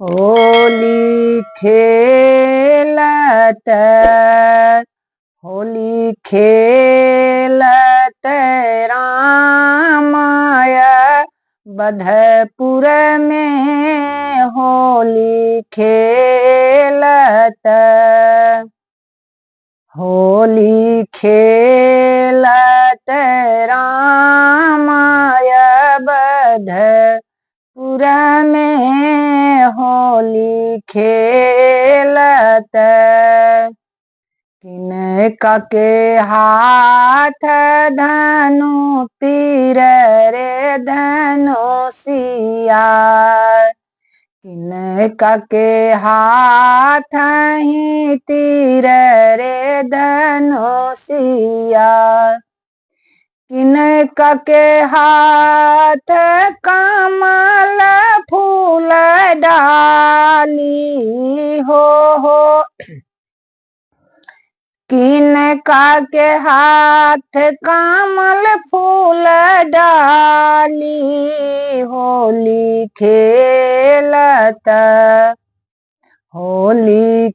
होली खेलत होली खेलत रामाय बधपुर में होली खेलत होली खेलत रामाय बधपुर में होली खेलत किनका के हाथ धनु तीर रे धनुषिया किनका के हाथ ही तीर रे धनुषिया किनका के हाथ कमल फूल डाली हो किनका के हाथ कमल फूल डाली होली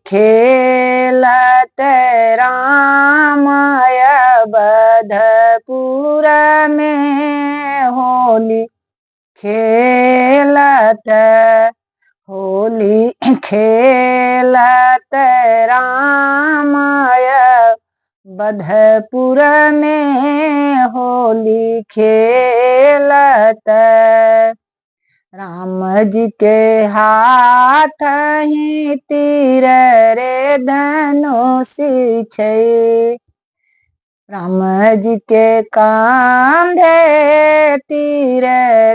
खेलत रामाय बधपुर में होली खेलत होली खेलत रामाय बधपुर में होली खेलत राम जी के हाथ ही तीर रे धनुषी छै राम जी के कांधे तीर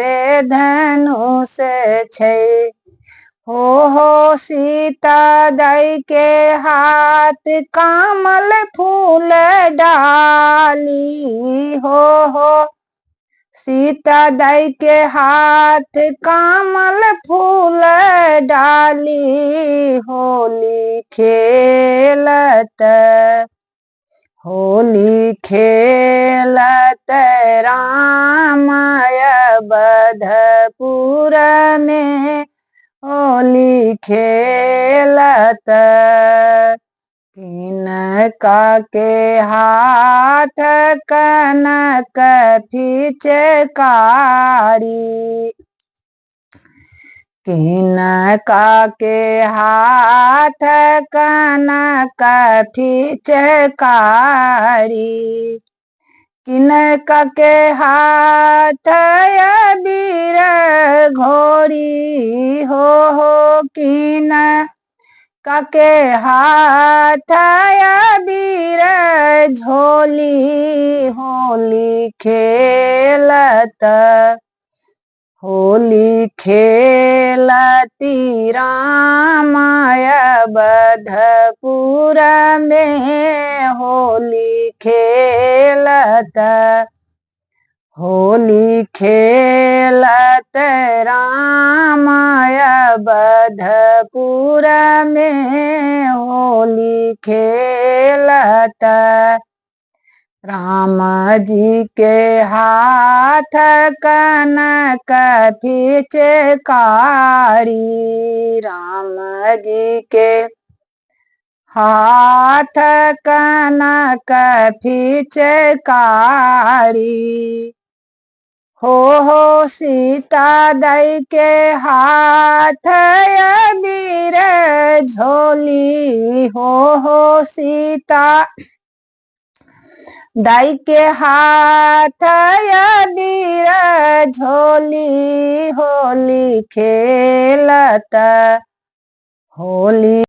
रे धनुष छै हो सीता दाई के हाथ कमल फूल डाली हो सीता दाई के हाथ कमल फूल डाली होली खेलत रामाय बधपुर में होली खेलत किनका के हाथ कनक फिचकारी किनका के हाथ कनक फिचकारी किनका के हाथ अबीर घोरी हो किनका के हाथ अबीर झोली होली खेलत रामाय बधपुर में होली खेलत रामाय बधपुर में होली खेलत राम जी के हाथ कनक फिचकारी राम जी के हाथ कनक फिचकारी हो सीता दाई के हाथ अबीर झोली हो सीता दाई के हाथ अबीर झोली होली खेलत होली